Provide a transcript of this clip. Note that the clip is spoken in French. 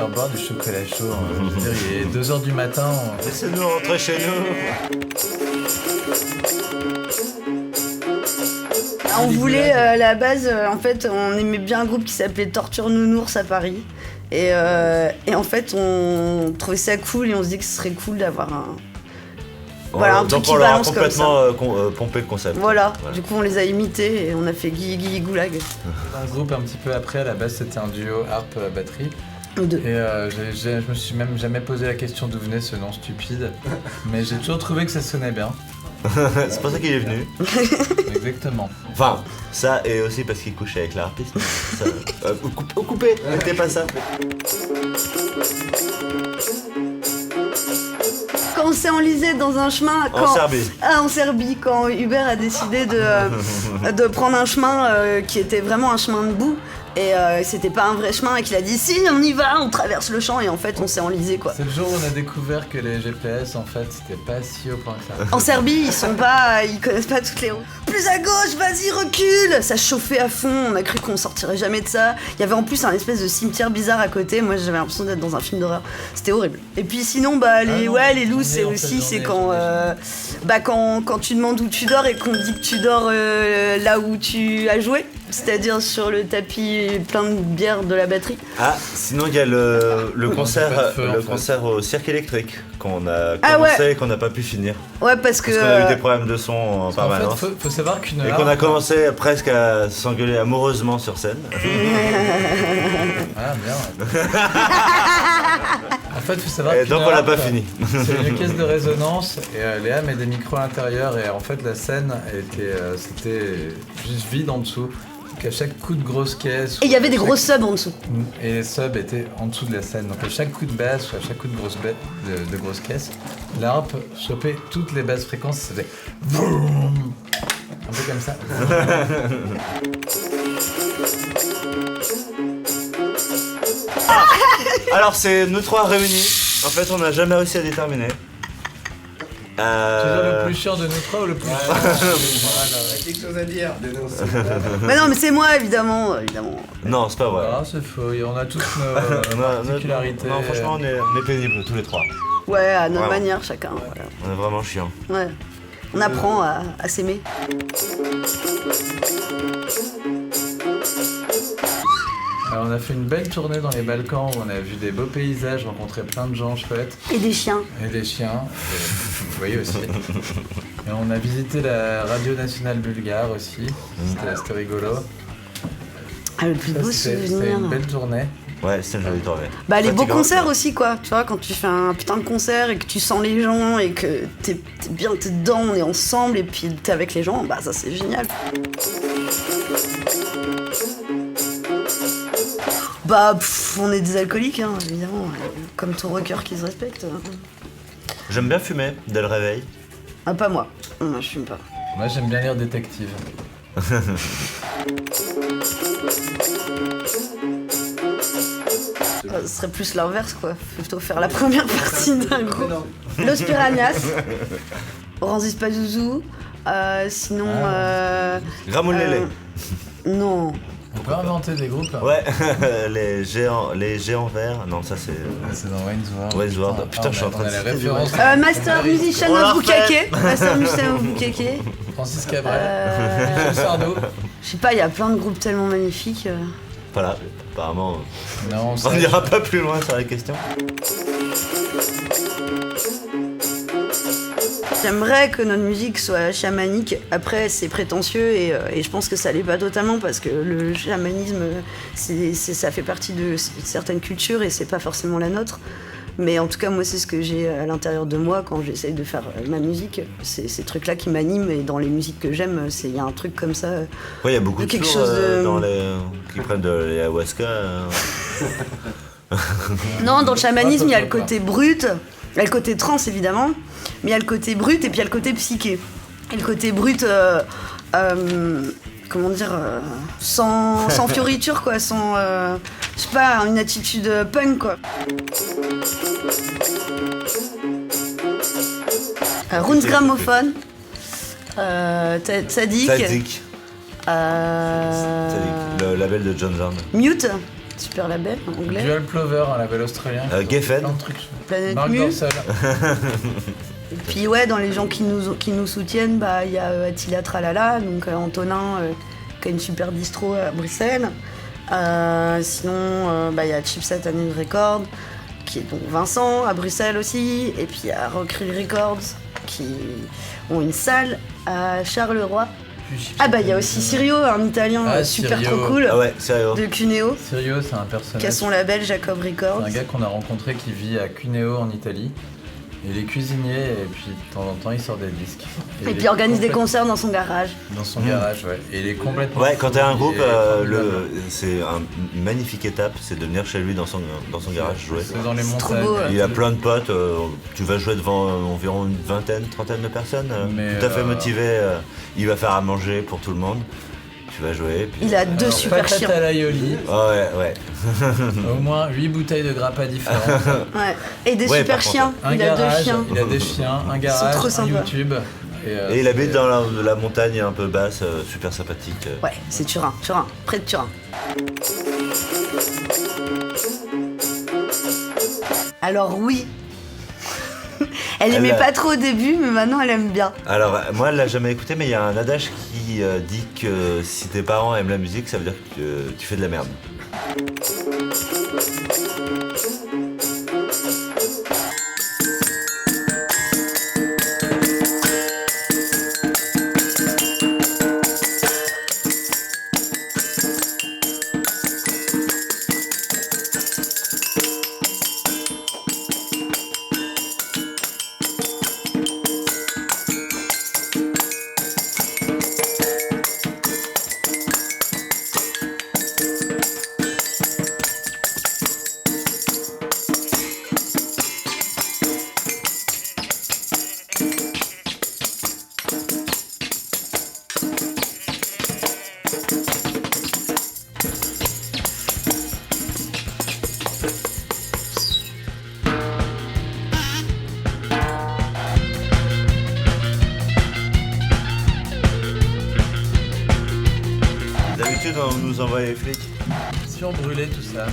faire boire du chocolat chaud. Je veux dire, il est 2h du matin. Laissez-nous rentrer chez nous. On voulait, à la base, en fait, on aimait bien un groupe qui s'appelait Torture Nounours à Paris. Et en fait, on trouvait ça cool et on se dit que ce serait cool d'avoir un... Voilà, un truc qui balance comme ça. Donc on leur a complètement pompé le concept. Voilà, du coup on les a imités et on a fait Guy Guy Goulag. Un groupe un petit peu après, à la base c'était un duo harpe-batterie. Deux. Et je me suis même jamais posé la question d'où venait ce nom stupide. Mais j'ai toujours trouvé que ça sonnait bien. C'est pour ça qu'il est venu. Exactement. Enfin, ça et aussi parce qu'il couchait avec la harpiste. Coupé, mettez pas ça. Quand on s'est enlisé dans un chemin... En Serbie. Ah, en Serbie, quand Hubert a décidé de prendre un chemin qui était vraiment un chemin de boue. Et c'était pas un vrai chemin et qu'il a dit si on y va, on traverse le champ et en fait on s'est enlisé quoi. C'est le jour où on a découvert que les GPS en fait c'était pas si au point que ça. En Serbie ils connaissent pas toutes les routes. Plus à gauche, vas-y recule. Ça chauffait à fond, on a cru qu'on sortirait jamais de ça. Il y avait en plus un espèce de cimetière bizarre à côté, moi j'avais l'impression d'être dans un film d'horreur. C'était horrible. Et puis sinon les loups c'est aussi c'est quand tu demandes où tu dors et qu'on te dit que tu dors là où tu as joué. C'est-à-dire sur le tapis plein de bière de la batterie. Ah, sinon il y a le concert au Cirque électrique qu'on a commencé et qu'on n'a pas pu finir. Ouais, parce qu'on a eu des problèmes de son en permanence. En fait, faut savoir qu'une et qu'on a commencé presque à s'engueuler amoureusement sur scène. Ah, bien. En fait, faut savoir et donc on l'a pas fini. C'est une caisse de résonance et Léa met des micros à l'intérieur et en fait la scène c'était juste vide en dessous. Donc à chaque coup de grosse caisse... Et il y avait des grosses subs en dessous. Et les subs étaient en dessous de la scène. Donc à chaque coup de basse ou à chaque coup de grosse caisse, la harpe chopait toutes les basses fréquences. C'était... Un peu comme ça. Alors c'est nous trois réunis. En fait on n'a jamais réussi à déterminer. Tu veux dire le plus chiant de nous trois ou le plus chiant? Quelque chose à dire. Mais non, mais c'est moi évidemment. Non, c'est pas vrai. Ah, c'est faux. On a tous nos particularités. Non, franchement, on est pénibles tous les trois. Ouais, à notre manière chacun. Voilà. On est vraiment chiants. Ouais. On apprend à s'aimer. Alors, on a fait une belle tournée dans les Balkans où on a vu des beaux paysages, rencontré plein de gens chouettes. Et des chiens. Et des chiens, vous voyez aussi. Et on a visité la radio nationale bulgare aussi, c'était rigolo. Ah, le plus beau C'était souvenir. une belle tournée. Ouais, c'est une jolie tournée. Bah les beaux concerts aussi quoi, tu vois, quand tu fais un putain de concert et que tu sens les gens et que t'es dedans, on est ensemble et puis t'es avec les gens, bah ça c'est génial. Bah on est des alcooliques hein, évidemment, comme tout rocker qui se respecte. J'aime bien fumer dès le réveil. Ah pas moi, moi je fume pas. Moi j'aime bien lire Détective. Ce serait plus l'inverse quoi, plutôt faire la première partie d'un groupe. Los Piranhas, Orange Pazuzu, sinon... Gramoulele. Non. On peut inventer des groupes. Ouais, les géants verts. Non, ça c'est. C'est dans Wayne's World. Wayne's World. Putain, je suis en train de les citer du références. Master Musician of Bukake. Master Musician of Bukake. Francis Cabrel. Michel Sardou. Je sais pas, il y a plein de groupes tellement magnifiques. Voilà, apparemment. Non, on n'ira pas plus loin sur la question. J'aimerais que notre musique soit chamanique. Après, c'est prétentieux et je pense que ça l'est pas totalement parce que le chamanisme, ça fait partie de certaines cultures et c'est pas forcément la nôtre. Mais en tout cas, moi, c'est ce que j'ai à l'intérieur de moi quand j'essaye de faire ma musique. C'est ces trucs-là qui m'animent et dans les musiques que j'aime, il y a un truc comme ça. Ouais, il y a beaucoup de quelque sourds chose qui prennent de l'ayahuasca. Non, dans le chamanisme, il y a le côté brut, il y a le côté trans évidemment, mais il y a le côté brut et puis il y a le côté psyché. Et le côté brut, comment dire, sans fioriture quoi, sans, je sais pas, une attitude punk quoi. Runes Gramophone, Tzadik, le label de John Zorn. Mute super label anglais. Dual Plover, un label australien. Geffen. Plein de trucs. Planète Marc Mu. Dorcel. Et puis ouais, dans les gens qui nous soutiennent, bah il y a Attila Tralala, donc Antonin qui a une super distro à Bruxelles. Sinon, bah il y a Chipset and Records, qui est donc Vincent à Bruxelles aussi. Et puis il y a Rockrill Records qui ont une salle à Charleroi. Ah bah il y a aussi Sirio, un italien super Sirio. trop cool. Ah ouais, sérieux. De Cuneo, Sirio, c'est un personnage. qui a son label Jacob Records. C'est un gars qu'on a rencontré qui vit à Cuneo en Italie. Il est cuisinier et puis de temps en temps il sort des disques. Et il puis est il organise des complètement- concerts dans son garage. Dans son garage, ouais. Et il est complètement. Ouais, quand t'as un fou, groupe, il est formidable. c'est une magnifique étape, c'est de venir chez lui dans son garage jouer. C'est dans les C'est trop montagnes. beau, ouais. Il a plein de potes, tu vas jouer devant environ une vingtaine, trentaine de personnes, Mais, tout à fait motivé. Il va faire à manger pour tout le monde. Tu vas jouer. Puis... Il a deux Alors, super patate chiens. à l'aioli, Ouais. au moins 8 bouteilles de grappa différentes. Ouais. Et des Ouais, super par contre, chiens. Un Il a deux garage, chiens. il a des chiens, un sont garage, trop un sympas. YouTube. Et il habite dans la montagne un peu basse, super sympathique. Ouais, c'est Turin, près de Turin. Alors oui, elle aimait Elle a- pas trop au début, mais maintenant elle aime bien. Alors, moi, elle l'a jamais écouté, mais il y a un adage qui dit que si tes parents aiment la musique, ça veut dire que tu fais de la merde. D'habitude, on nous envoie les flics. Surbrûlé tout ça.